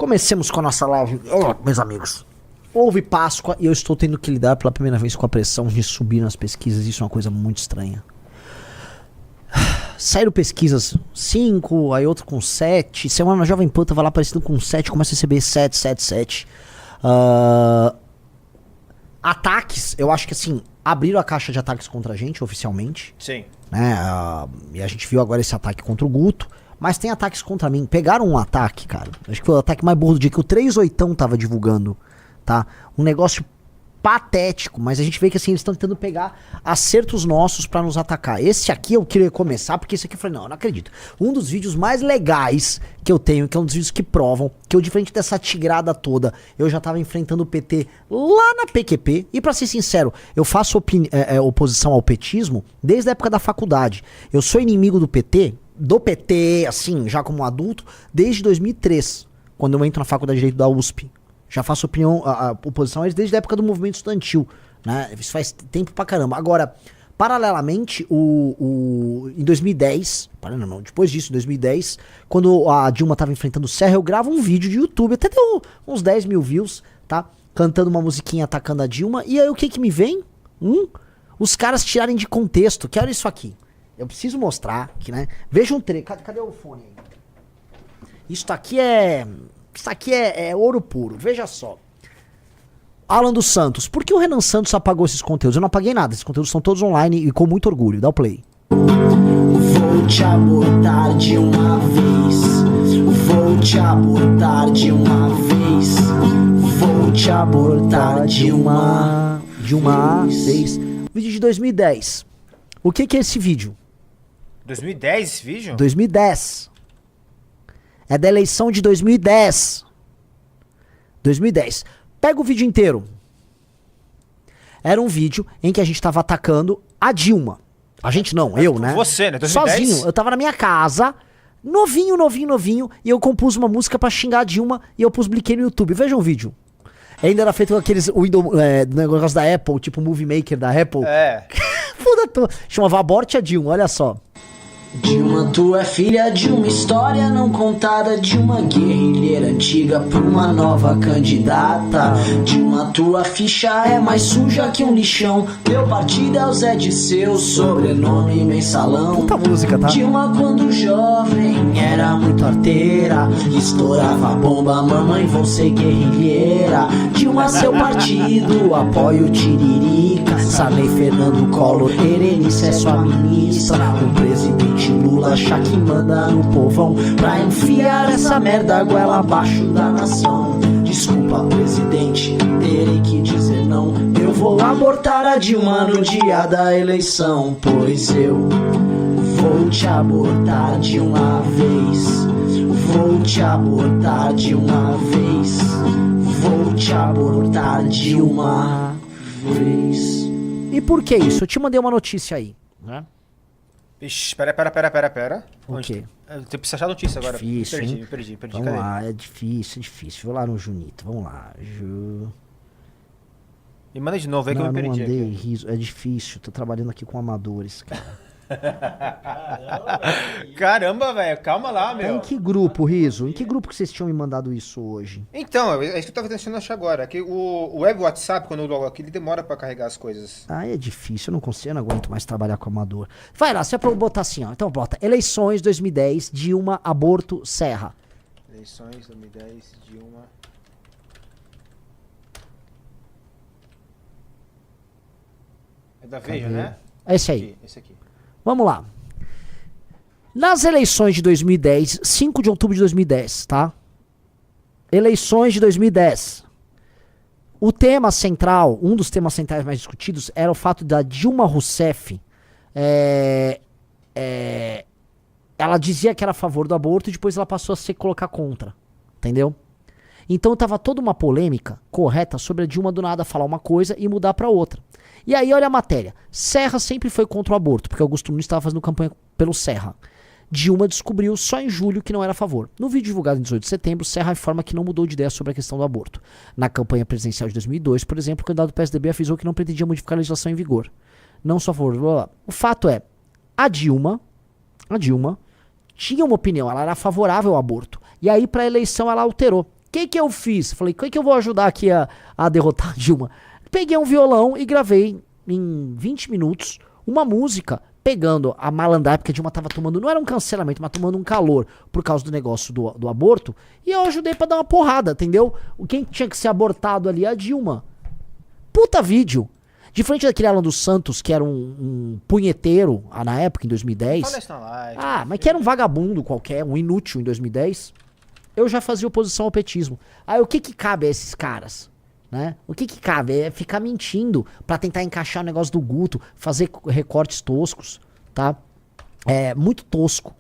Comecemos com a nossa live. Olá, meus amigos. Houve Páscoa e eu estou tendo que lidar pela primeira vez com a pressão de subir nas pesquisas. Isso é uma coisa muito estranha. Saíram pesquisas 5, aí outro com 7. Semana na Jovem Pan tava lá aparecendo com 7, começa a receber 7, 7, 7. Ataques, eu acho que assim, abriram a caixa de ataques contra a gente oficialmente. Sim. Né? E a gente viu agora esse ataque contra o Guto. Mas tem ataques contra mim. Pegaram um ataque, cara. Acho que foi o ataque mais burro do dia que o 38 tava divulgando, tá? Um negócio patético, mas a gente vê que assim, eles estão tentando pegar acertos nossos pra nos atacar. Esse aqui eu queria começar, porque esse aqui eu falei, não, eu não acredito. Um dos vídeos mais legais que eu tenho, que é um dos vídeos que provam que eu, diferente dessa tigrada toda, eu já tava enfrentando o PT lá na PQP. E pra ser sincero, eu faço oposição ao petismo desde a época da faculdade. Eu sou inimigo do PT, assim, já como adulto, desde 2003, quando eu entro na faculdade de Direito da USP. Já faço oposição a eles desde a época do movimento estudantil, né? Isso faz tempo pra caramba. Agora, paralelamente, em 2010, depois disso, em 2010, quando a Dilma tava enfrentando o Serra, eu gravo um vídeo de YouTube, até deu uns 10 mil views, tá? Cantando uma musiquinha atacando a Dilma, e aí o que me vem? Os caras tirarem de contexto, que olha isso aqui. Eu preciso mostrar aqui, né? Veja um trecho. Cadê o fone aí? Isso aqui é ouro puro. Veja só. Alan dos Santos. Por que o Renan Santos apagou esses conteúdos? Eu não apaguei nada. Esses conteúdos estão todos online e com muito orgulho. Dá o play. Vou te abortar de uma vez. Vou te abortar de uma vez. Vou te abortar de uma vez. Vídeo de 2010. O que é esse vídeo? 2010 esse vídeo? 2010. É da eleição de 2010. 2010. Pega o vídeo inteiro. Era um vídeo em que a gente tava atacando a Dilma. A gente não, eu, né? Você, né? 2010? Sozinho. Eu tava na minha casa, novinho, e eu compus uma música pra xingar a Dilma e eu publiquei no YouTube. Vejam o vídeo. Ainda era feito com aqueles negócio da Apple, tipo Movie Maker da Apple. É. Foda tudo. Chamava Aborte a Dilma, olha só. Dilma, tu é filha de uma história não contada, de uma guerrilheira antiga pra uma nova candidata. Dilma, tua ficha é mais suja que um lixão. Teu partido é o Zé de seu sobrenome mensalão. Puta música, tá? Dilma, quando jovem, era muito arteira. Estourava bomba, mamãe, vou ser guerrilheira. Dilma, seu partido apoia o Tiririca. Sarney, Fernando Collor, Erenice é sua ministra. O presidente Lula achar que manda no povão pra enfiar essa merda goela abaixo da nação. Desculpa, presidente, terei que dizer não. Eu vou abortar a Dilma no dia da eleição, pois eu vou te abortar de uma vez. Vou te abortar de uma vez. Vou te abortar de uma vez. E por que isso? Eu te mandei uma notícia aí, né? Ixi, pera. O quê? Eu preciso achar a notícia agora. Difícil, Me perdi. Vamos Cadê? lá, é difícil. Vou lá no Junito, vamos lá. Me manda de novo aí que eu me perdi. Não mandei, aqui. riso. É difícil, tô trabalhando aqui com amadores, cara. Caramba, velho, calma lá, Tá em meu. que grupo, Riso? Em que grupo que vocês tinham me mandado isso hoje? Então, é isso que eu tava tentando achar agora. Que o web WhatsApp, quando eu logo aqui, ele demora pra carregar as coisas. Ah, é difícil, eu não consigo, eu não aguento mais trabalhar com amador. Vai lá, se é pra eu botar assim, ó. Então bota, eleições 2010, Dilma, aborto, Serra. Eleições 2010, Dilma. É da Veja, né? É esse aí. Aqui, esse aqui. Vamos lá. Nas eleições de 2010, 5 de outubro de 2010, tá? Eleições de 2010. O tema central, um dos temas centrais mais discutidos, era o fato da Dilma Rousseff. Ela dizia que era a favor do aborto e depois ela passou a se colocar contra. Entendeu? Então tava toda uma polêmica correta sobre a Dilma do nada falar uma coisa e mudar pra outra. E aí olha a matéria. Serra sempre foi contra o aborto, porque Augusto Nunes estava fazendo campanha pelo Serra. Dilma descobriu só em julho que não era a favor. No vídeo divulgado em 18 de setembro, Serra informa que não mudou de ideia sobre a questão do aborto. Na campanha presidencial de 2002, por exemplo, o candidato do PSDB avisou que não pretendia modificar a legislação em vigor. Não só a favor, blá, blá. O fato é, a Dilma tinha uma opinião, ela era favorável ao aborto. E aí, para a eleição, ela alterou. O que eu fiz? Falei, o que eu vou ajudar aqui a derrotar a Dilma? Peguei um violão e gravei em 20 minutos uma música pegando a malandragem, porque a Dilma tava tomando, não era um cancelamento, mas tomando um calor por causa do negócio do aborto, e eu ajudei pra dar uma porrada, entendeu? Quem tinha que ser abortado ali é a Dilma. Puta vídeo. Diferente daquele Alan dos Santos, que era um punheteiro, na época, em 2010. Fala isso na live. Mas que era um vagabundo qualquer, um inútil em 2010. Eu já fazia oposição ao petismo. Aí o que cabe a esses caras? Né? O que cabe é ficar mentindo pra tentar encaixar o negócio do Guto, fazer recortes toscos, tá? É muito tosco.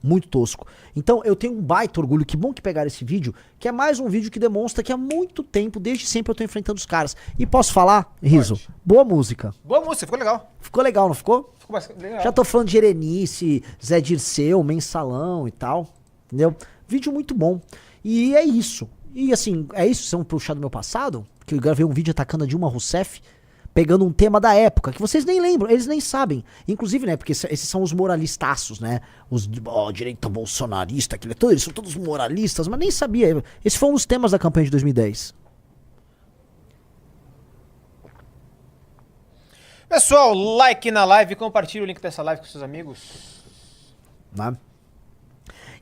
Muito tosco. Então eu tenho um baita orgulho, que bom que pegaram esse vídeo, que é mais um vídeo que demonstra que há muito tempo, desde sempre, eu tô enfrentando os caras. E posso falar, Riso? Pode. Boa música. Boa música, ficou legal. Ficou legal, não ficou? Ficou bastante legal. Já tô falando de Erenice, Zé Dirceu, Mensalão e tal, entendeu? Vídeo muito bom. E é isso. E assim, é isso, se eu puxar do meu passado, que eu gravei um vídeo atacando a Dilma Rousseff, pegando um tema da época, que vocês nem lembram, eles nem sabem. Inclusive, né, porque esses são os moralistaços, né, os direita bolsonarista, eles são todos moralistas, mas nem sabia. Esse foi um dos temas da campanha de 2010. Pessoal, like na live, compartilha o link dessa live com seus amigos. Né?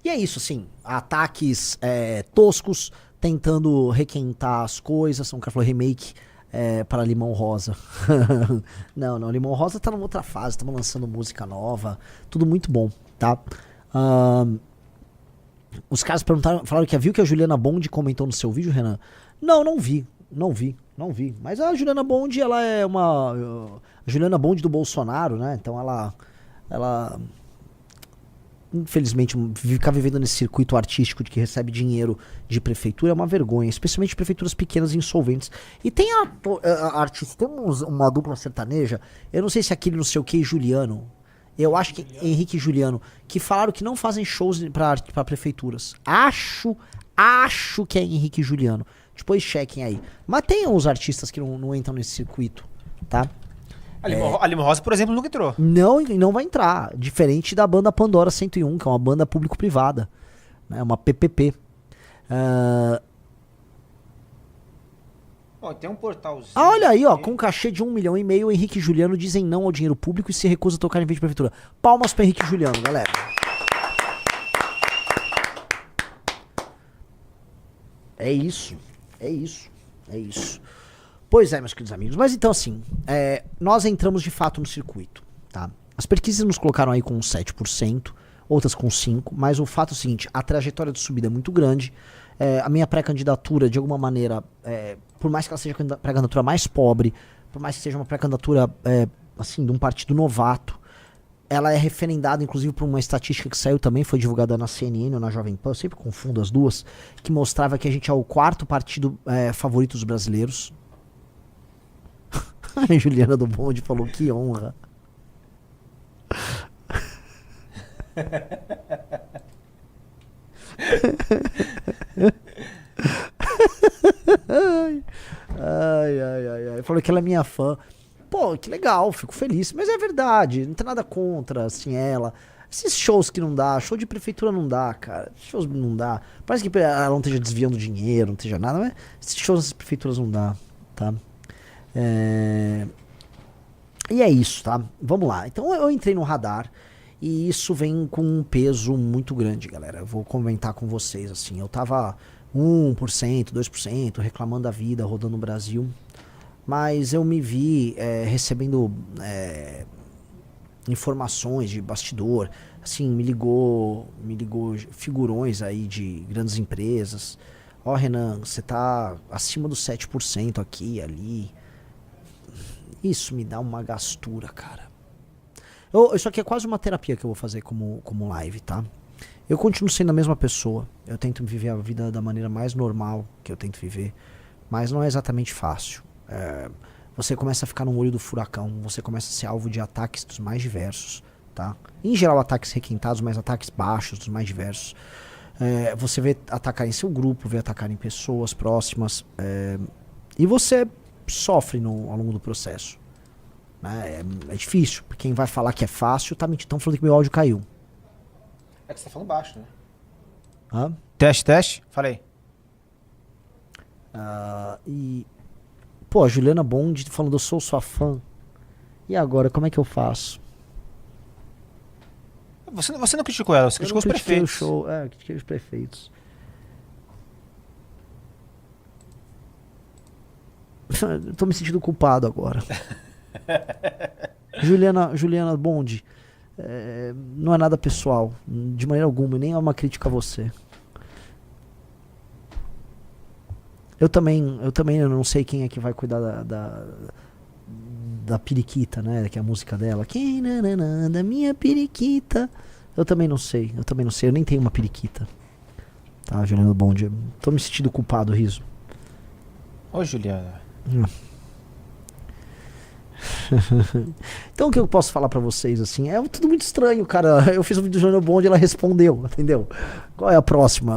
E é isso, assim, ataques toscos, tentando requentar as coisas, um cara falou remake para Limão Rosa. não, Limão Rosa tá numa outra fase, estamos lançando música nova, tudo muito bom, tá? Os caras falaram que viu que a Juliana Bond comentou no seu vídeo, Renan? Não vi. Mas a Juliana Bond, ela é a Juliana Bond do Bolsonaro, né? Então ela infelizmente, ficar vivendo nesse circuito artístico de que recebe dinheiro de prefeitura é uma vergonha, especialmente prefeituras pequenas e insolventes. E tem artista, tem uma dupla sertaneja, eu não sei se é aquele não sei o que Juliano, eu acho que Henrique e Juliano, que falaram que não fazem shows pra prefeituras. Acho que é Henrique e Juliano. Depois chequem aí. Mas tem uns artistas que não entram nesse circuito, tá? A Lima Rosa, por exemplo, nunca entrou. Não vai entrar. Diferente da banda Pandora 101, que é uma banda público-privada. Né, uma PPP. Tem um portalzinho. Olha aí, ó. Com cachê de 1,5 milhão, Henrique e Juliano dizem não ao dinheiro público e se recusam a tocar em vez de prefeitura. Palmas pra Henrique e Juliano, galera. É isso. Pois é, meus queridos amigos. Mas então, assim, nós entramos de fato no circuito, tá? As pesquisas nos colocaram aí com 7%, outras com 5%, mas o fato é o seguinte, a trajetória de subida é muito grande. A minha pré-candidatura, de alguma maneira, por mais que ela seja a pré-candidatura mais pobre, por mais que seja uma pré-candidatura, assim, de um partido novato, ela é referendada, inclusive, por uma estatística que saiu também, foi divulgada na CNN ou na Jovem Pan, eu sempre confundo as duas, que mostrava que a gente é o 4º partido favorito dos brasileiros. A Juliana do Bonde falou, que honra. Ai. Falou que ela é minha fã. Pô, que legal, fico feliz. Mas é verdade, não tem nada contra, assim, ela. Esses shows que não dá, show de prefeitura não dá, cara. Shows não dá. Parece que ela não esteja desviando dinheiro, não esteja nada, mas esses shows das prefeituras não dá, tá? E é isso, tá? Vamos lá. Então eu entrei no radar e isso vem com um peso muito grande, galera. Eu vou comentar com vocês, assim. Eu tava 1%, 2% reclamando da vida, rodando no Brasil. Mas eu me vi recebendo informações de bastidor. Assim, me ligou figurões aí de grandes empresas. Ó, Renan, você tá acima dos 7% aqui, ali. Isso me dá uma gastura, cara. Isso aqui é quase uma terapia que eu vou fazer como live, tá? Eu continuo sendo a mesma pessoa. Eu tento viver a vida da maneira mais normal que eu tento viver. Mas não é exatamente fácil. Você começa a ficar no olho do furacão. Você começa a ser alvo de ataques dos mais diversos, tá? Em geral, ataques requintados, mas ataques baixos, dos mais diversos. Você vê atacar em seu grupo, vê atacar em pessoas próximas. E você sofre ao longo do processo. É difícil. Quem vai falar que é fácil tá mentindo. Estão falando que meu áudio caiu. É que você tá falando baixo, né? Hã? Teste. Falei. E, pô, a Juliana Bond falando, eu sou sua fã. E agora, como é que eu faço? Você não criticou ela, você criticou os prefeitos. Critiquei os prefeitos. Eu tô me sentindo culpado agora. Juliana Bond, não é nada pessoal, de maneira alguma, nem é uma crítica a você. Eu também não sei quem é que vai cuidar da periquita, né? Que é a música dela. Quem da minha periquita. Eu também não sei, eu nem tenho uma periquita. Tá, Juliana Bond, tô me sentindo culpado, Riso. Ô, Juliana. Então o que eu posso falar pra vocês, assim, é tudo muito estranho, cara. Eu fiz um vídeo do Juliana Bond e ela respondeu, entendeu? Qual é a próxima?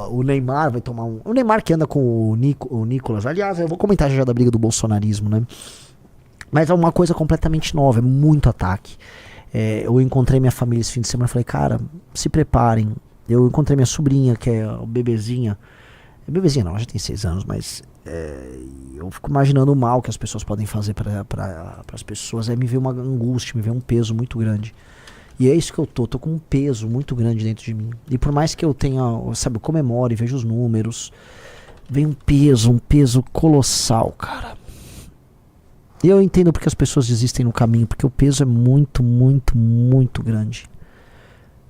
O Neymar vai tomar um... O Neymar que anda com o Nicolas. Aliás, eu vou comentar já da briga do bolsonarismo, né? Mas é uma coisa completamente nova, é muito ataque. Eu encontrei minha família esse fim de semana e falei, cara, se preparem. Eu encontrei minha sobrinha, que é o bebezinha. Bebezinha não, ela já tem 6 anos, mas eu fico imaginando o mal que as pessoas podem fazer para as pessoas. Aí me vê uma angústia, me vê um peso muito grande. E é isso que eu tô com um peso muito grande dentro de mim. E por mais que eu tenha, sabe, eu comemore, vejo os números, vem um peso colossal, cara. E eu entendo porque as pessoas desistem no caminho, porque o peso é muito, muito, muito grande.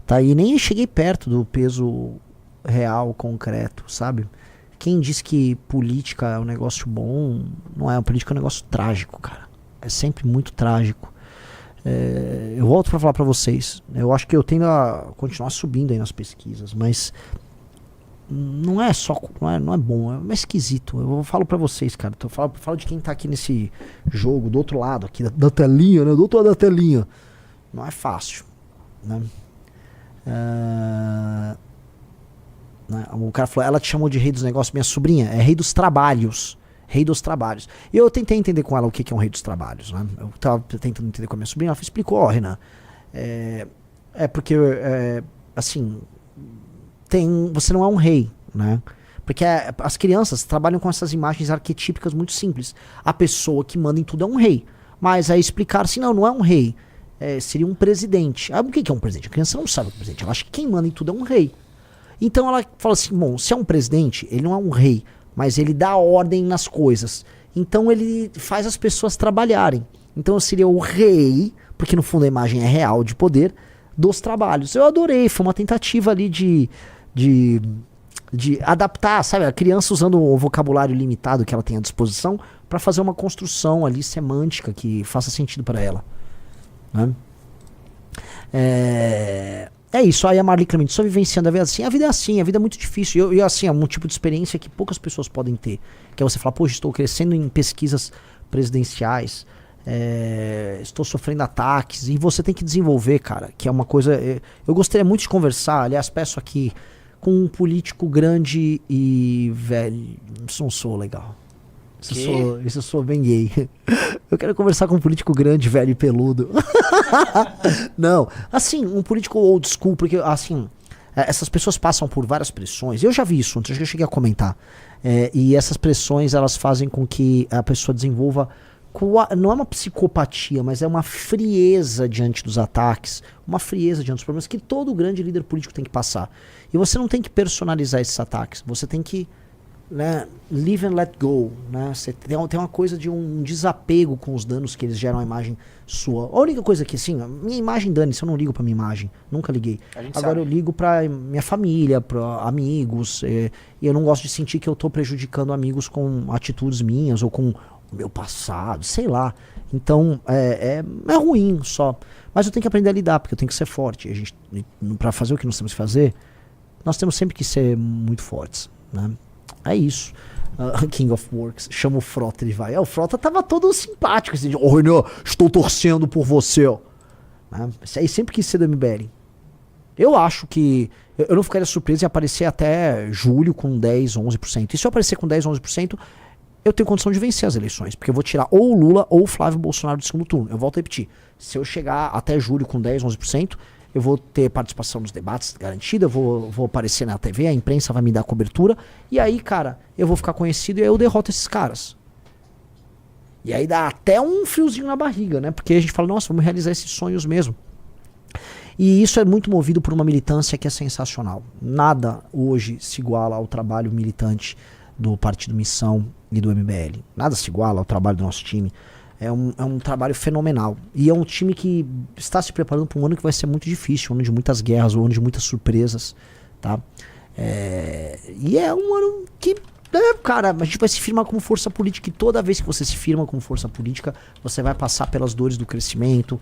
Tá? E nem cheguei perto do peso real, concreto, sabe? Quem diz que política é um negócio bom, não é. Política é um negócio trágico, cara. É sempre muito trágico. Eu volto pra falar pra vocês. Eu acho que eu tendo a continuar subindo aí nas pesquisas, mas não é só, não é bom, é esquisito. Eu falo pra vocês, cara. Eu falo de quem tá aqui nesse jogo, do outro lado, aqui da telinha, né? Do outro lado da telinha. Não é fácil, né? O cara falou, ela te chamou de rei dos negócios, minha sobrinha é rei dos trabalhos. Rei dos trabalhos. E eu tentei entender com ela o que é um rei dos trabalhos, né? Eu tava tentando entender com a minha sobrinha, ela explicou, Renan. Porque, assim, você não é um rei, né? Porque as crianças trabalham com essas imagens arquetípicas muito simples. A pessoa que manda em tudo é um rei. Mas aí explicar assim, não é um rei. Seria um presidente. O que é um presidente? A criança não sabe o que é um presidente. Ela acha que quem manda em tudo é um rei. Então ela fala assim, bom, se é um presidente, ele não é um rei, mas ele dá ordem nas coisas. Então ele faz as pessoas trabalharem. Então eu seria o rei, porque no fundo a imagem é real de poder, dos trabalhos. Eu adorei, foi uma tentativa ali de adaptar, sabe, a criança usando o vocabulário limitado que ela tem à disposição para fazer uma construção ali semântica que faça sentido para ela. Né? É isso, aí a Marli Clemente, só vivenciando a vida assim, a vida é assim, a vida é muito difícil, e assim, é um tipo de experiência que poucas pessoas podem ter, que é você falar, poxa, estou crescendo em pesquisas presidenciais, estou sofrendo ataques, e você tem que desenvolver, cara, que é uma coisa, eu gostaria muito de conversar, aliás, peço aqui, com um político grande e velho, isso não sou legal. Isso eu sou bem gay. Eu quero conversar com um político grande, velho e peludo. Não, assim, um político old school, porque assim, essas pessoas passam por várias pressões. Eu já vi isso antes, eu cheguei a comentar. E essas pressões, elas fazem com que a pessoa desenvolva, não é uma psicopatia, mas é uma frieza diante dos ataques, uma frieza diante dos problemas que todo grande líder político tem que passar. E você não tem que personalizar esses ataques, você tem que, né, live and let go, né? Você tem uma coisa de um desapego com os danos que eles geram à imagem sua. A única coisa que, assim, minha imagem dane-se, eu não ligo pra minha imagem, nunca liguei. Agora eu ligo pra minha família, pra amigos, e eu não gosto de sentir que eu tô prejudicando amigos com atitudes minhas ou com o meu passado, sei lá. Então, é ruim só. Mas eu tenho que aprender a lidar, porque eu tenho que ser forte. Pra fazer o que nós temos que fazer, nós temos sempre que ser muito fortes, né? É isso. King of Works. Chama o Frota, ele vai. O Frota tava todo simpático. Assim, Renan, estou torcendo por você. Né? Esse aí sempre quis ser do MBL. Eu acho que eu não ficaria surpreso em aparecer até julho com 10, 11%. E se eu aparecer com 10, 11%, eu tenho condição de vencer as eleições. Porque eu vou tirar ou o Lula ou o Flávio Bolsonaro do segundo turno. Eu volto a repetir. Se eu chegar até julho com 10, 11%, eu vou ter participação nos debates garantida, eu vou aparecer na TV, a imprensa vai me dar cobertura, e aí, cara, eu vou ficar conhecido e aí eu derroto esses caras. E aí dá até um friozinho na barriga, né? Porque a gente fala, nossa, vamos realizar esses sonhos mesmo. E isso é muito movido por uma militância que é sensacional. Nada hoje se iguala ao trabalho militante do Partido Missão e do MBL. Nada se iguala ao trabalho do nosso time. É um trabalho fenomenal. E é um time que está se preparando para um ano que vai ser muito difícil, um ano de muitas guerras, um ano de muitas surpresas, tá? E é um ano que, cara, a gente vai se firmar como força política, e toda vez que você se firma como força política, você vai passar pelas dores do crescimento,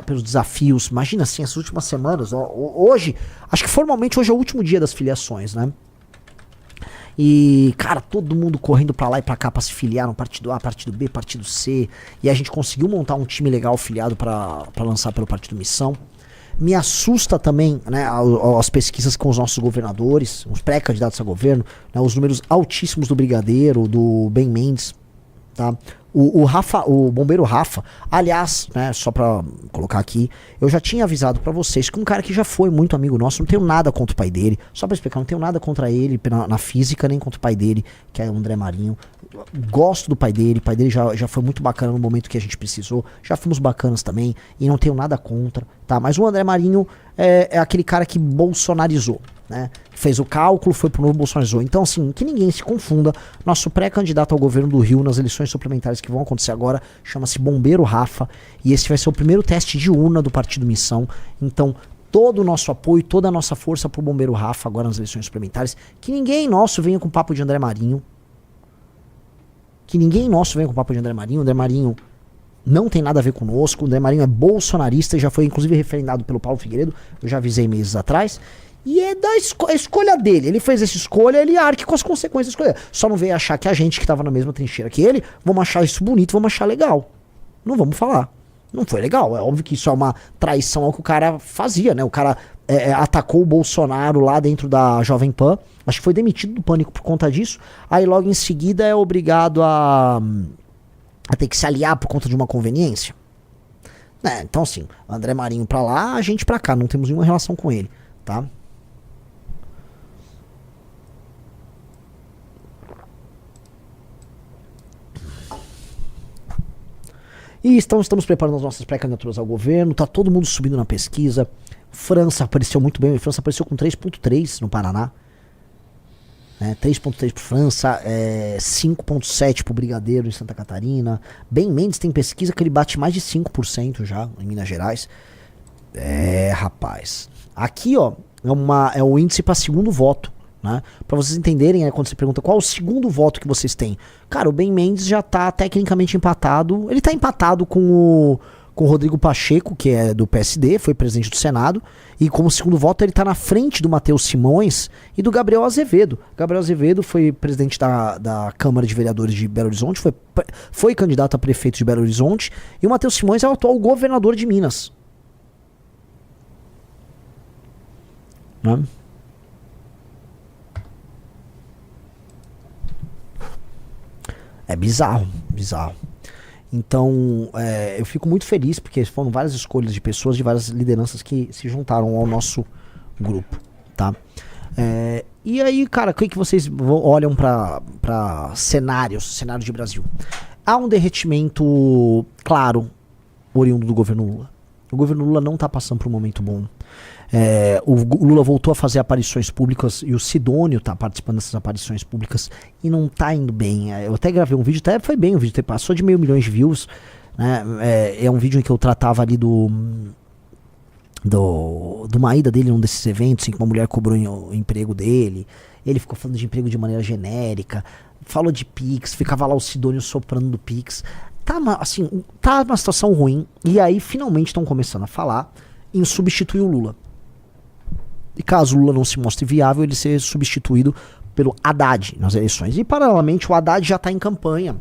pelos desafios. Imagina assim, essas últimas semanas, hoje, acho que formalmente hoje é o último dia das filiações, né? E, cara, todo mundo correndo pra lá e pra cá pra se filiar no partido A, partido B, partido C. E a gente conseguiu montar um time legal filiado pra lançar pelo Partido Missão. Me assusta também, né, as pesquisas com os nossos governadores, os pré-candidatos a governo, né, os números altíssimos do Brigadeiro, do Ben Mendes, tá? O bombeiro Rafa, aliás, né, só pra colocar aqui, eu já tinha avisado pra vocês que um cara que já foi muito amigo nosso, não tenho nada contra o pai dele, só pra explicar, não tenho nada contra ele na física, nem contra o pai dele, que é o André Marinho. Gosto do pai dele já foi muito bacana no momento que a gente precisou, já fomos bacanas também, e não tenho nada contra, tá? Mas o André Marinho é aquele cara que bolsonarizou, né? Fez o cálculo, foi pro novo, bolsonarizou. Então, assim, que ninguém se confunda, nosso pré-candidato ao governo do Rio nas eleições suplementares que vão acontecer agora chama-se Bombeiro Rafa, e esse vai ser o primeiro teste de urna do Partido Missão. Então, todo o nosso apoio, toda a nossa força pro Bombeiro Rafa agora nas eleições suplementares. Que ninguém nosso venha com papo de André Marinho. Que ninguém nosso venha com papo de André Marinho. André Marinho não tem nada a ver conosco. O André Marinho é bolsonarista e já foi inclusive referendado pelo Paulo Figueiredo. Eu já avisei meses atrás. E é da escolha dele. Ele fez essa escolha, ele arque com as consequências da escolha. Só não veio achar que a gente que tava na mesma trincheira que ele, vamos achar isso bonito, vamos achar legal. Não vamos falar. Não foi legal. É óbvio que isso é uma traição ao que o cara fazia, né? O cara atacou o Bolsonaro lá dentro da Jovem Pan. Acho que foi demitido do Pânico por conta disso. Aí logo em seguida é obrigado a ter que se aliar por conta de uma conveniência. Então assim, André Marinho pra lá, a gente pra cá. Não temos nenhuma relação com ele, tá? E estamos preparando as nossas pré-candidaturas ao governo, tá todo mundo subindo na pesquisa. França apareceu muito bem, França apareceu com 3.3 no Paraná. 3.3 pro França, 5.7 pro Brigadeiro em Santa Catarina. Ben Mendes tem pesquisa que ele bate mais de 5% já em Minas Gerais. Rapaz. Aqui, ó, é o índice para segundo voto. Né? Para vocês entenderem, quando você pergunta qual é o segundo voto que vocês têm. Cara, o Ben Mendes já tá tecnicamente empatado. Ele tá empatado com o Rodrigo Pacheco, que é do PSD, foi presidente do Senado. E como segundo voto ele tá na frente do Matheus Simões e do Gabriel Azevedo. Gabriel Azevedo foi presidente da Câmara de Vereadores de Belo Horizonte, foi candidato a prefeito de Belo Horizonte. E o Matheus Simões é o atual governador de Minas. Né? É bizarro. Então, eu fico muito feliz porque foram várias escolhas de pessoas, de várias lideranças que se juntaram ao nosso grupo, tá? E aí, cara, o que vocês olham para cenário de Brasil? Há um derretimento claro, oriundo do governo Lula. O governo Lula não tá passando por um momento bom. O Lula voltou a fazer aparições públicas e o Sidônio tá participando dessas aparições públicas e não tá indo bem. Eu até gravei um vídeo, até foi bem o vídeo, passou de 500 mil de views, né? É um vídeo em que eu tratava ali de uma ida dele num desses eventos em que uma mulher cobrou o emprego dele. Ele ficou falando de emprego de maneira genérica, falou de Pix, ficava lá o Sidônio soprando do Pix. Tá uma situação ruim. E aí finalmente estão começando a falar em substituir o Lula. E caso o Lula não se mostre viável, ele ser substituído pelo Haddad nas eleições. E paralelamente o Haddad já está em campanha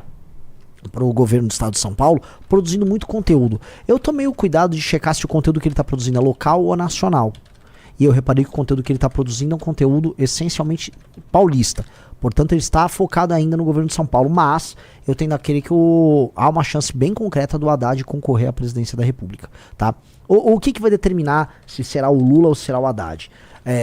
para o governo do estado de São Paulo, produzindo muito conteúdo. Eu tomei o cuidado de checar se o conteúdo que ele está produzindo é local ou nacional. E eu reparei que o conteúdo que ele está produzindo é um conteúdo essencialmente paulista. Portanto, ele está focado ainda no governo de São Paulo, mas eu tendo a crer que há uma chance bem concreta do Haddad concorrer à presidência da República, tá? O que vai determinar se será o Lula ou será o Haddad?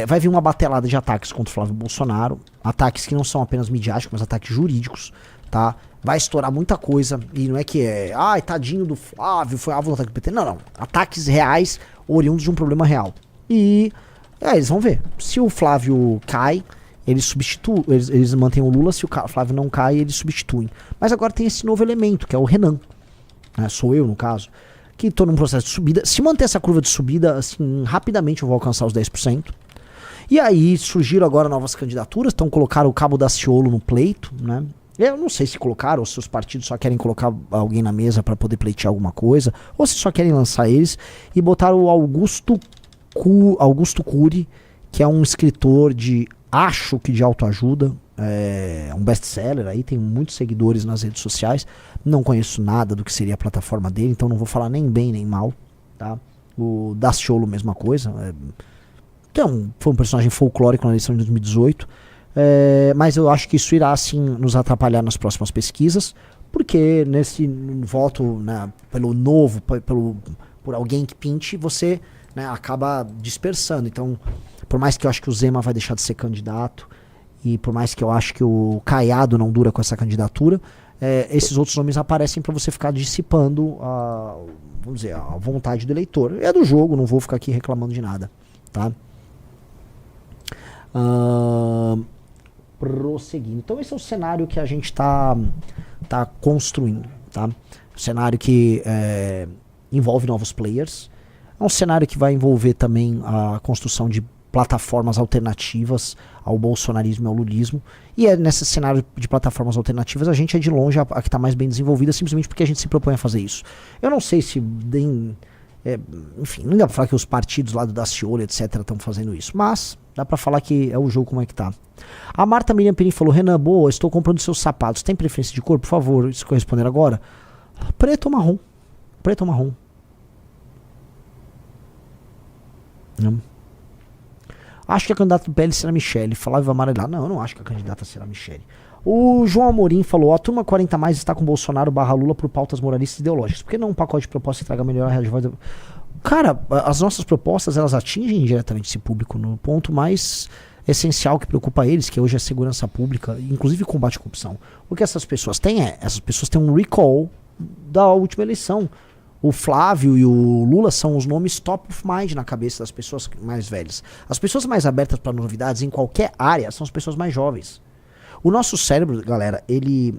Vai vir uma batelada de ataques contra o Flávio Bolsonaro, ataques que não são apenas midiáticos, mas ataques jurídicos, tá? Vai estourar muita coisa, e não é que ai, tadinho do Flávio, foi alvo do ataque do PT. Não. Ataques reais, oriundos de um problema real. E eles vão ver. Se o Flávio cai, eles substituem, eles mantêm o Lula. Se o Flávio não cai, eles substituem. Mas agora tem esse novo elemento, que é o Renan. Né? Sou eu, no caso. Que estou num processo de subida. Se manter essa curva de subida, assim, rapidamente eu vou alcançar os 10%. E aí surgiram agora novas candidaturas. Então colocaram o Cabo Daciolo no pleito, né? Eu não sei se colocaram, ou se os partidos só querem colocar alguém na mesa para poder pleitear alguma coisa, ou se só querem lançar eles, e botaram o Augusto Cury, que é um escritor acho que de autoajuda, um best-seller aí, tem muitos seguidores nas redes sociais, não conheço nada do que seria a plataforma dele, então não vou falar nem bem nem mal, tá? O Daciolo, mesma coisa, então, foi um personagem folclórico na eleição de 2018, mas eu acho que isso irá sim nos atrapalhar nas próximas pesquisas, porque nesse voto, né, pelo novo, por alguém que pinte, você, né, acaba dispersando. Então, por mais que eu acho que o Zema vai deixar de ser candidato, e por mais que eu acho que o Caiado não dura com essa candidatura, esses outros nomes aparecem para você ficar dissipando vamos dizer, a vontade do eleitor. É do jogo, não vou ficar aqui reclamando de nada, tá? Prosseguindo. Então esse é o cenário que a gente tá construindo, tá? Um cenário que envolve novos players. É um cenário que vai envolver também a construção de plataformas alternativas ao bolsonarismo e ao lulismo. E nesse cenário de plataformas alternativas a gente é de longe a que está mais bem desenvolvida, simplesmente porque a gente se propõe a fazer isso. Eu não sei se enfim, não dá pra falar que os partidos lá do Daciolo, etc, estão fazendo isso, mas dá pra falar que é o jogo como é que tá. A Marta Miriam Perim falou: Renan, boa, estou comprando seus sapatos, tem preferência de cor? Por favor, isso que eu responder agora. Preto ou marrom? Preto ou marrom? Não. Acho que a candidata do PL será Michele. Flávio amarelar. Não, eu não acho que a candidata será Michele. O João Amorim falou: a turma 40 mais está com Bolsonaro / Lula por pautas moralistas e ideológicas. Por que não um pacote de propostas que traga melhor a realidade? Cara, as nossas propostas, elas atingem diretamente esse público no ponto mais essencial que preocupa eles, que hoje é a segurança pública, inclusive combate à corrupção. O que essas pessoas têm essas pessoas têm um recall da última eleição. O Flávio e o Lula são os nomes top of mind na cabeça das pessoas mais velhas. As pessoas mais abertas para novidades em qualquer área são as pessoas mais jovens. O nosso cérebro, galera,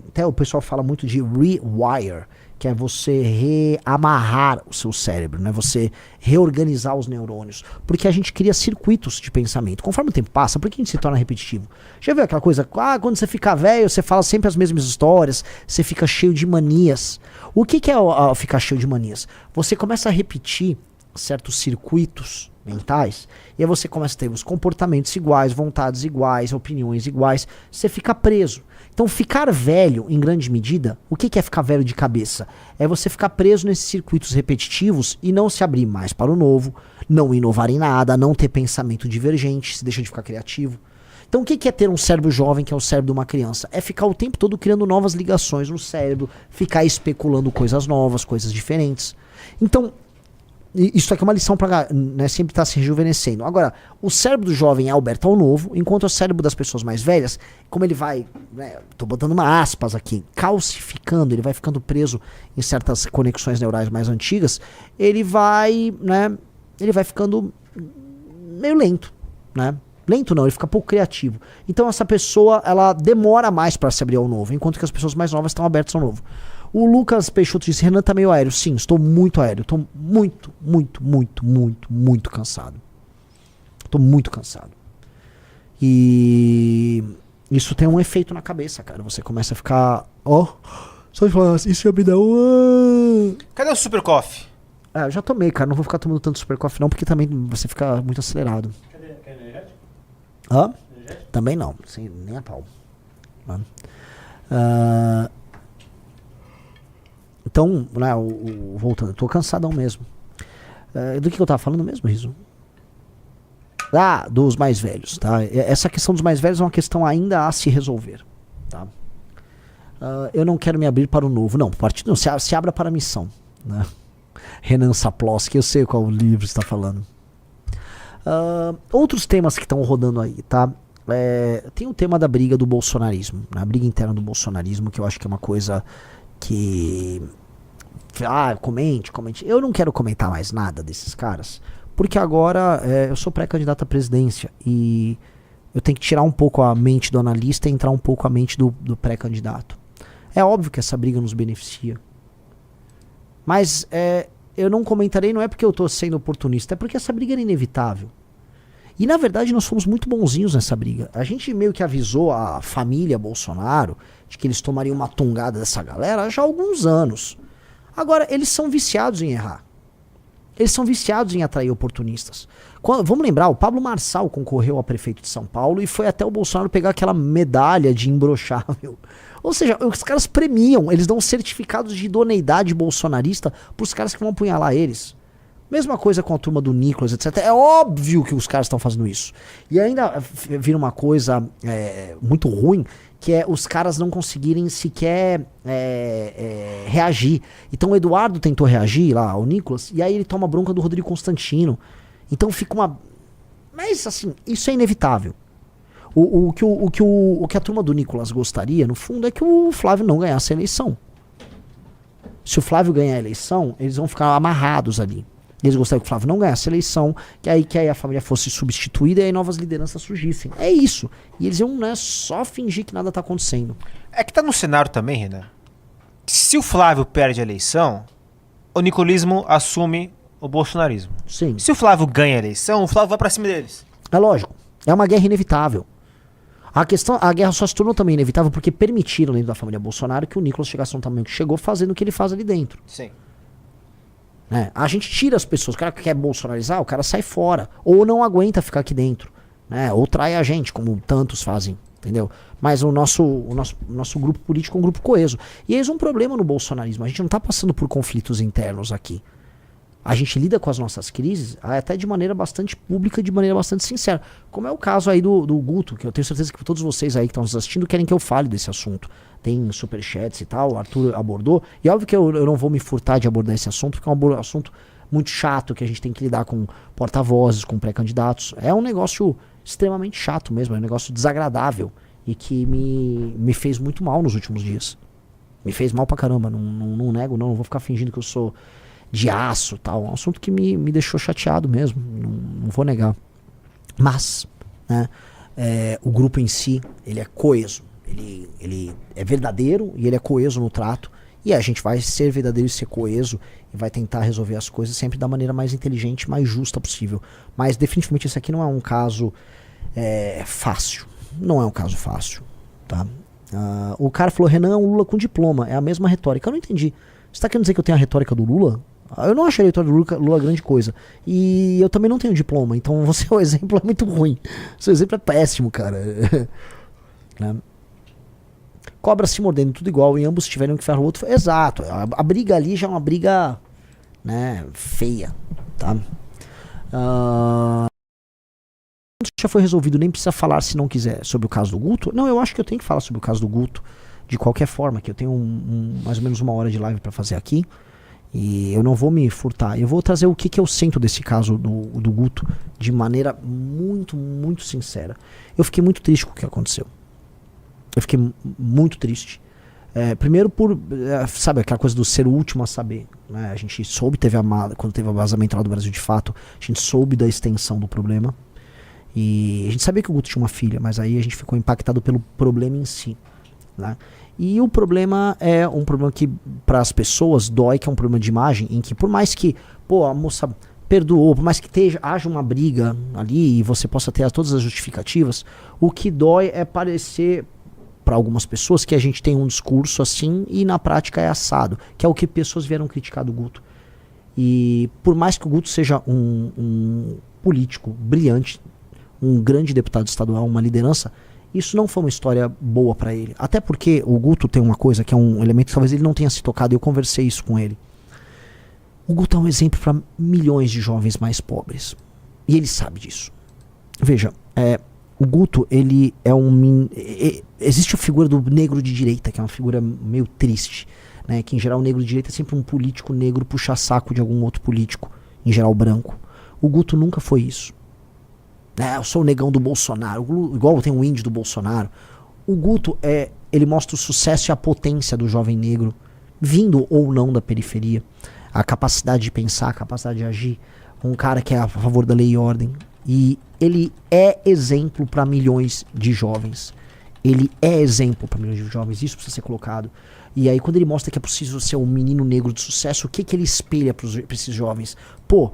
até o pessoal fala muito de rewire, que é você reamarrar o seu cérebro, né? Você reorganizar os neurônios, porque a gente cria circuitos de pensamento. Conforme o tempo passa, por que a gente se torna repetitivo? Já viu aquela coisa, quando você fica velho, você fala sempre as mesmas histórias, você fica cheio de manias. O que é ficar cheio de manias? Você começa a repetir certos circuitos mentais, e aí você começa a ter os comportamentos iguais, vontades iguais, opiniões iguais, você fica preso. Então ficar velho, em grande medida, o que é ficar velho de cabeça? É você ficar preso nesses circuitos repetitivos e não se abrir mais para o novo, não inovar em nada, não ter pensamento divergente, se deixa de ficar criativo. Então o que é ter um cérebro jovem, que é o cérebro de uma criança? É ficar o tempo todo criando novas ligações no cérebro, ficar especulando coisas novas, coisas diferentes. Então, isso aqui é uma lição para, né, sempre estar se rejuvenescendo. Agora, o cérebro do jovem é aberto ao novo, enquanto o cérebro das pessoas mais velhas, como ele vai, né, tô botando uma aspas aqui, calcificando, ele vai ficando preso em certas conexões neurais mais antigas, ele vai ficando meio lento, né? Lento não, ele fica pouco criativo. Então essa pessoa, ela demora mais para se abrir ao novo, enquanto que as pessoas mais novas estão abertas ao novo. O Lucas Peixoto disse: Renan tá meio aéreo. Sim, estou muito aéreo. Estou muito cansado. Estou muito cansado. E isso tem um efeito na cabeça, cara. Você começa a ficar... só de falar, isso ia me dar Cadê o Super Coffee? Eu já tomei, cara. Não vou ficar tomando tanto Super Coffee não, porque também você fica muito acelerado. Cadê energético? Energético? Também não. Sem, nem a pau. Então, né, voltando, eu tô cansadão mesmo. Do que eu tava falando mesmo, Riso? Dos mais velhos, tá? Essa questão dos mais velhos é uma questão ainda a se resolver, tá? Eu não quero me abrir para o novo. Não, o partido não, se abra para a missão, né? Renan Saploski, eu sei qual livro está falando. Outros temas que estão rodando aí, tá? Tem o tema da briga do bolsonarismo, né? A briga interna do bolsonarismo, que eu acho que é uma coisa que... comente. Eu não quero comentar mais nada desses caras, porque agora eu sou pré-candidato à presidência e eu tenho que tirar um pouco a mente do analista e entrar um pouco a mente do pré-candidato. É óbvio que essa briga nos beneficia, mas eu não comentarei, não é porque eu tô sendo oportunista, é porque essa briga era inevitável. E na verdade nós fomos muito bonzinhos nessa briga. A gente meio que avisou a família Bolsonaro de que eles tomariam uma tungada dessa galera já há alguns anos. Agora, eles são viciados em errar. Eles são viciados em atrair oportunistas. Vamos lembrar, o Pablo Marçal concorreu a prefeito de São Paulo e foi até o Bolsonaro pegar aquela medalha de imbrochável. Ou seja, os caras premiam, eles dão certificados de idoneidade bolsonarista pros caras que vão apunhalar eles. Mesma coisa com a turma do Nicolas, etc. É óbvio que os caras estão fazendo isso. E ainda vira uma coisa muito ruim, que é os caras não conseguirem sequer reagir. Então o Eduardo tentou reagir lá, o Nicolas, e aí ele toma bronca do Rodrigo Constantino. Então fica uma... Mas assim, isso é inevitável. O que a turma do Nicolas gostaria, no fundo, é que o Flávio não ganhasse a eleição. Se o Flávio ganhar a eleição, eles vão ficar amarrados ali. Eles gostariam que o Flávio não ganhasse a eleição, que aí a família fosse substituída e aí novas lideranças surgissem. É isso. E eles iam só fingir que nada tá acontecendo. É que tá no cenário também, Renan. Se o Flávio perde a eleição, o nicolismo assume o bolsonarismo. Sim. Se o Flávio ganha a eleição, o Flávio vai pra cima deles. É lógico. É uma guerra inevitável. A guerra só se tornou também inevitável porque permitiram dentro da família Bolsonaro que o Nicolas chegasse a um tamanho que chegou fazendo o que ele faz ali dentro. Sim. A gente tira as pessoas. O cara que quer bolsonarizar, o cara sai fora. Ou não aguenta ficar aqui dentro. Ou trai a gente, como tantos fazem. Entendeu? Mas o nosso grupo político é um grupo coeso. E eis um problema no bolsonarismo. A gente não está passando por conflitos internos aqui. A gente lida com as nossas crises até de maneira bastante pública, de maneira bastante sincera. Como é o caso aí do Guto, que eu tenho certeza que todos vocês aí que estão nos assistindo querem que eu fale desse assunto. Tem superchats e tal, o Arthur abordou. E óbvio que eu não vou me furtar de abordar esse assunto, porque é um assunto muito chato, que a gente tem que lidar com porta-vozes, com pré-candidatos. É um negócio extremamente chato mesmo, é um negócio desagradável e que me fez muito mal nos últimos dias. Me fez mal pra caramba, não nego, não vou ficar fingindo que eu sou de aço e tal. É um assunto que me deixou chateado mesmo, não vou negar. Mas, o grupo em si, ele é coeso. Ele é verdadeiro e ele é coeso no trato. E a gente vai ser verdadeiro e ser coeso e vai tentar resolver as coisas sempre da maneira mais inteligente, mais justa possível. Mas definitivamente esse aqui não é um caso fácil. Não é um caso fácil, tá? O cara falou, Renan é um Lula com diploma. É a mesma retórica. Eu não entendi. Você tá querendo dizer que eu tenho a retórica do Lula? Eu não achei a retórica do Lula grande coisa. E eu também não tenho diploma. Então o exemplo é muito ruim. O seu exemplo é péssimo, cara. Né? Cobra se mordendo, tudo igual, e ambos tiveram que ferrar o outro. Exato, a briga ali já é uma briga, feia, tá? Já foi resolvido, nem precisa falar se não quiser sobre o caso do Guto. Não, eu acho que eu tenho que falar sobre o caso do Guto de qualquer forma, que eu tenho mais ou menos 1 hora de live pra fazer aqui, e eu não vou me furtar. Eu vou trazer o que eu sinto desse caso do Guto de maneira muito, muito sincera. Eu fiquei muito triste com o que aconteceu. Eu fiquei muito triste. Primeiro por, sabe, aquela coisa do ser o último a saber. Né? A gente soube, quando teve o vazamento lá do Brasil de Fato, a gente soube da extensão do problema. E a gente sabia que o Guto tinha uma filha, mas aí a gente ficou impactado pelo problema em si. Né? E o problema é um problema que para as pessoas dói, que é um problema de imagem, em que por mais que, a moça perdoou, por mais que haja uma briga ali e você possa ter todas as justificativas, o que dói é parecer para algumas pessoas que a gente tem um discurso assim e na prática é assado, que é o que pessoas vieram criticar do Guto. E por mais que o Guto seja um político brilhante, um grande deputado estadual, uma liderança, isso não foi uma história boa para ele. Até porque o Guto tem uma coisa que é um elemento que talvez ele não tenha se tocado, e eu conversei isso com ele. O Guto é um exemplo para milhões de jovens mais pobres. E ele sabe disso. Veja, o Guto, ele é existe a figura do negro de direita, que é uma figura meio triste, né? Que em geral o negro de direita é sempre um político negro puxa-saco de algum outro político, em geral branco. O Guto nunca foi isso. Eu sou o negão do Bolsonaro, igual tem o índio do Bolsonaro. O Guto, ele mostra o sucesso e a potência do jovem negro, vindo ou não da periferia. A capacidade de pensar, a capacidade de agir. Um cara que é a favor da lei e ordem. E ele é exemplo para milhões de jovens. Ele é exemplo para milhões de jovens. Isso precisa ser colocado. E aí quando ele mostra que é possível ser um menino negro de sucesso, o que ele espelha para esses jovens? Pô,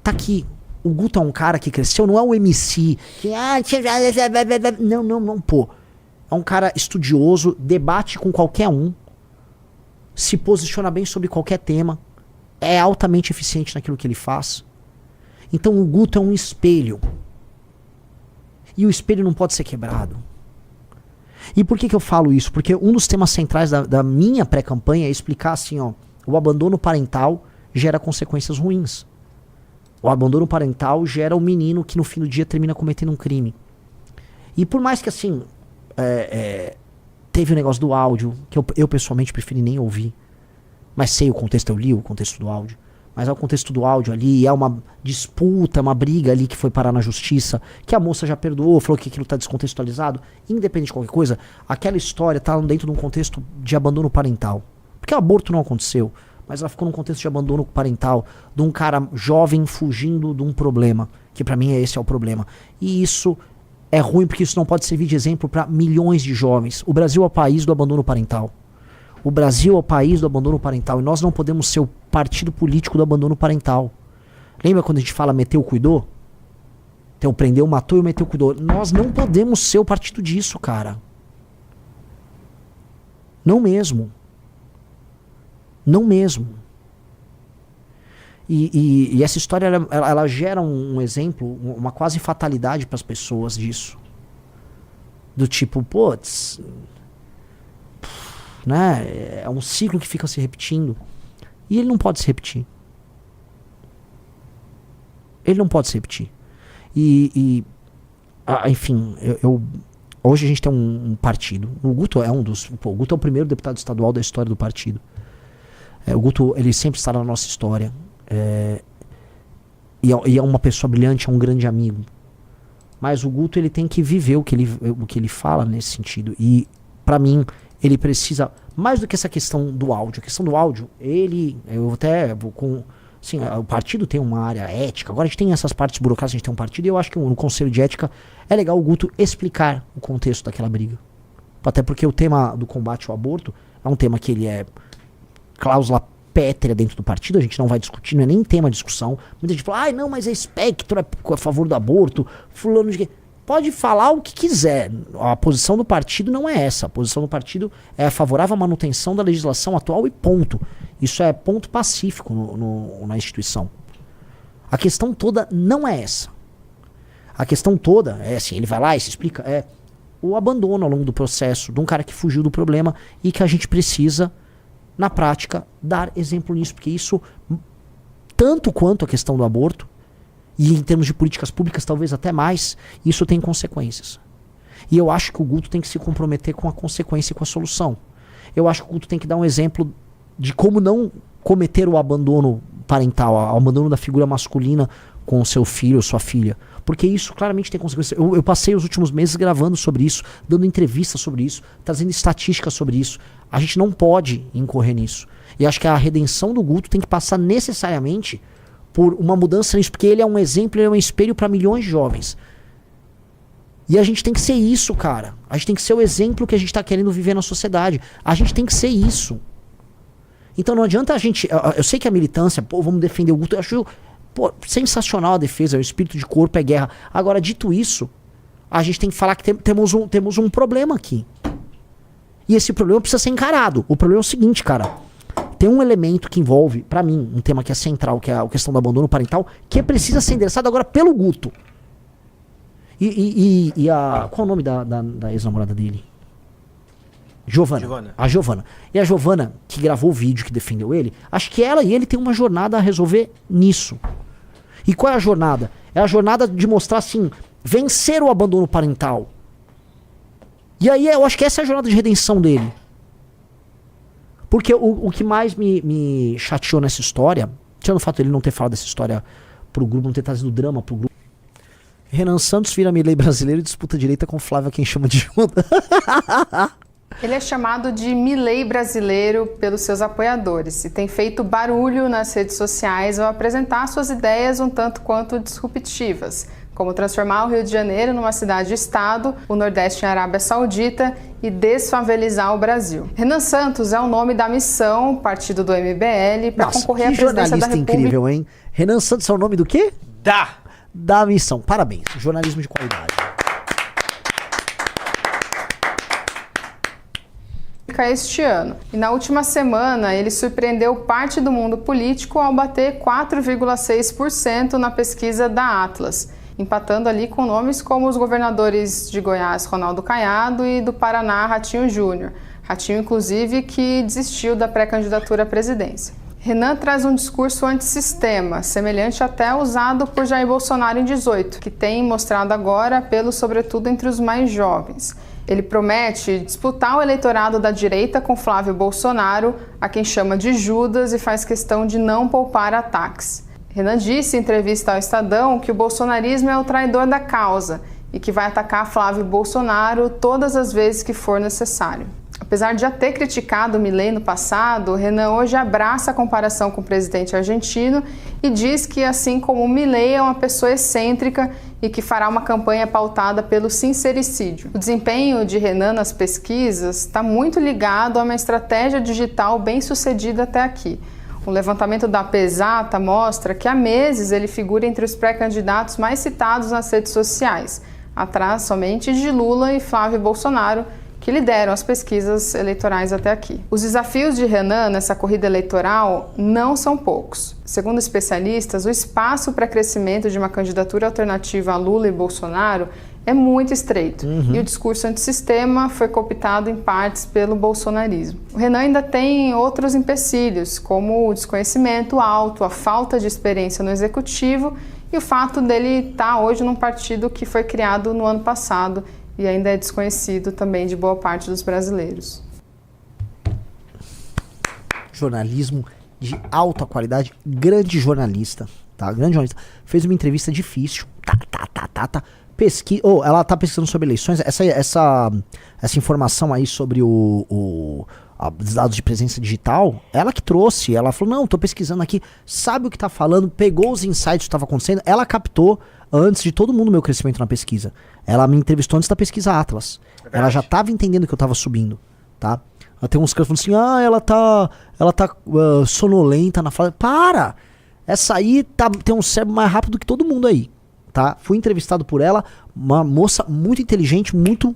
tá aqui. O Guto é um cara que cresceu, não é um MC. Que, não, pô. É um cara estudioso, debate com qualquer um. Se posiciona bem sobre qualquer tema. É altamente eficiente naquilo que ele faz. Então o Guto é um espelho. E o espelho não pode ser quebrado. E por que eu falo isso? Porque um dos temas centrais da minha pré-campanha é explicar assim, ó, o abandono parental gera consequências ruins. O abandono parental gera um menino que no fim do dia termina cometendo um crime. E por mais que assim, teve o negócio do áudio, que eu pessoalmente preferi nem ouvir. Mas sei o contexto, eu li o contexto do áudio. Mas é o contexto do áudio ali, é uma disputa, uma briga ali que foi parar na justiça, que a moça já perdoou, falou que aquilo está descontextualizado. Independente de qualquer coisa, aquela história está dentro de um contexto de abandono parental. Porque o aborto não aconteceu, mas ela ficou num contexto de abandono parental, de um cara jovem fugindo de um problema, que pra mim esse é o problema. E isso é ruim porque isso não pode servir de exemplo para milhões de jovens. O Brasil é o país do abandono parental. O Brasil é o país do abandono parental e nós não podemos ser o partido político do abandono parental. Lembra quando a gente fala meteu, cuidou? Então prendeu, matou e meteu, cuidou. Nós não podemos ser o partido disso, cara. Não mesmo. Não mesmo. E essa história ela gera um exemplo, uma quase fatalidade para as pessoas disso. Do tipo, putz, né? É um ciclo que fica se repetindo. E ele não pode se repetir. Ele não pode se repetir. Enfim, hoje a gente tem um partido. O Guto é o Guto é o primeiro deputado estadual da história do partido. O Guto, ele sempre está na nossa história. E é uma pessoa brilhante, é um grande amigo. Mas o Guto, ele tem que viver o que ele fala nesse sentido. E, pra mim, ele precisa, mais do que essa questão do áudio. A questão do áudio, o partido tem uma área ética. Agora a gente tem essas partes burocráticas, a gente tem um partido. E eu acho que no Conselho de Ética é legal o Guto explicar o contexto daquela briga. Até porque o tema do combate ao aborto é um tema que ele é cláusula pétrea dentro do partido, a gente não vai discutir, não é nem tema de discussão. Muita gente fala, não, mas é espectro, é a favor do aborto, fulano de... Pode falar o que quiser, a posição do partido não é essa, a posição do partido é favorável à manutenção da legislação atual e ponto. Isso é ponto pacífico na instituição. A questão toda não é essa. A questão toda é assim, ele vai lá e se explica, o abandono ao longo do processo de um cara que fugiu do problema e que a gente precisa, na prática, dar exemplo nisso, porque isso, tanto quanto a questão do aborto, e em termos de políticas públicas talvez até mais, isso tem consequências. E eu acho que o Guto tem que se comprometer com a consequência e com a solução. Eu acho que o Guto tem que dar um exemplo de como não cometer o abandono parental, o abandono da figura masculina com o seu filho ou sua filha. Porque isso claramente tem consequências. Eu passei os últimos meses gravando sobre isso, dando entrevistas sobre isso, trazendo estatísticas sobre isso. A gente não pode incorrer nisso. E acho que a redenção do Guto tem que passar necessariamente por uma mudança nisso, porque ele é um exemplo, ele é um espelho para milhões de jovens. E a gente tem que ser isso, cara. A gente tem que ser o exemplo que a gente tá querendo viver na sociedade. A gente tem que ser isso. Então não adianta a gente... Eu sei que a militância, vamos defender o Guto, eu acho sensacional a defesa, o espírito de corpo é guerra. Agora, dito isso, a gente tem que falar que temos um problema aqui. E esse problema precisa ser encarado. O problema é o seguinte, cara. Tem um elemento que envolve, pra mim, um tema que é central, que é a questão do abandono parental, que precisa ser endereçado agora pelo Guto. Qual é o nome da ex-namorada dele? Giovana. A Giovana. E a Giovana, que gravou o vídeo, que defendeu ele, acho que ela e ele têm uma jornada a resolver nisso. E qual é a jornada? É a jornada de mostrar assim, vencer o abandono parental. E aí eu acho que essa é a jornada de redenção dele. Porque o que mais me chateou nessa história, tirando o fato dele não ter falado dessa história pro grupo, não ter trazido drama pro grupo. Renan Santos vira Milei brasileiro e disputa direita com Flávia, quem chama de Judas. Ele é chamado de Milei brasileiro pelos seus apoiadores e tem feito barulho nas redes sociais ao apresentar suas ideias um tanto quanto disruptivas, como transformar o Rio de Janeiro numa cidade-estado, o Nordeste em Arábia Saudita e desfavelizar o Brasil. Renan Santos é o nome da missão, partido do MBL, para concorrer à presidência da jornalista República. incrível, hein? Renan Santos é o nome do quê? Da missão. Parabéns. Jornalismo de qualidade. Este ano. E na última semana, ele surpreendeu parte do mundo político ao bater 4,6% na pesquisa da Atlas, empatando ali com nomes como os governadores de Goiás, Ronaldo Caiado, e do Paraná, Ratinho Júnior. Ratinho, inclusive, que desistiu da pré-candidatura à presidência. Renan traz um discurso antissistema, semelhante até ao usado por Jair Bolsonaro em 2018, que tem mostrado agora apelo sobretudo entre os mais jovens. Ele promete disputar o eleitorado da direita com Flávio Bolsonaro, a quem chama de Judas, e faz questão de não poupar ataques. Renan disse em entrevista ao Estadão que o bolsonarismo é o traidor da causa e que vai atacar Flávio Bolsonaro todas as vezes que for necessário. Apesar de já ter criticado Milei no passado, Renan hoje abraça a comparação com o presidente argentino e diz que, assim como Milei, é uma pessoa excêntrica e que fará uma campanha pautada pelo sincericídio. O desempenho de Renan nas pesquisas está muito ligado a uma estratégia digital bem sucedida até aqui. Um levantamento da Pesata mostra que há meses ele figura entre os pré-candidatos mais citados nas redes sociais, atrás somente de Lula e Flávio Bolsonaro, que lideram as pesquisas eleitorais até aqui. Os desafios de Renan nessa corrida eleitoral não são poucos. Segundo especialistas, o espaço para crescimento de uma candidatura alternativa a Lula e Bolsonaro é muito estreito, e o discurso antissistema foi cooptado em partes pelo bolsonarismo. O Renan ainda tem outros empecilhos, como o desconhecimento alto, a falta de experiência no executivo e o fato dele estar hoje num partido que foi criado no ano passado e ainda é desconhecido também de boa parte dos brasileiros. Jornalismo de alta qualidade, grande jornalista, tá? Grande jornalista. Fez uma entrevista difícil. Ela tá pesquisando sobre eleições. Essa informação aí sobre os dados de presença digital, ela que trouxe. Ela falou, não, tô pesquisando aqui. Sabe o que tá falando? Pegou os insights que estava acontecendo. Ela captou antes de todo mundo o meu crescimento na pesquisa. Ela me entrevistou antes da pesquisa Atlas. Ela já tava entendendo que eu tava subindo, tá? Tem uns caras falando assim, ela tá sonolenta na fala. Para! Essa aí tem um cérebro mais rápido que todo mundo aí, tá? Fui entrevistado por ela, uma moça muito inteligente, muito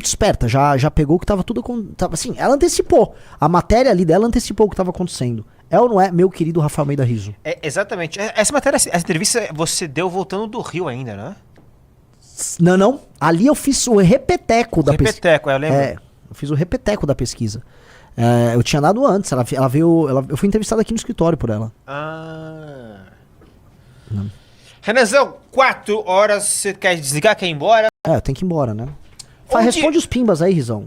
esperta. Já pegou o que tava tudo... assim, ela antecipou. A matéria ali dela antecipou o que tava acontecendo. É ou não é, meu querido Rafael Almeida Rizzo? É, exatamente. Essa matéria, essa entrevista você deu voltando do Rio ainda, né? Não. Ali eu fiz o repeteco da pesquisa. Repeteco, eu lembro. Eu fiz o repeteco da pesquisa. Eu tinha dado antes. Ela veio... eu fui entrevistado aqui no escritório por ela. Renanzão, 4 horas, você quer desligar, quer ir embora? Eu tenho que ir embora, né? Responde os pimbas aí, Rizão.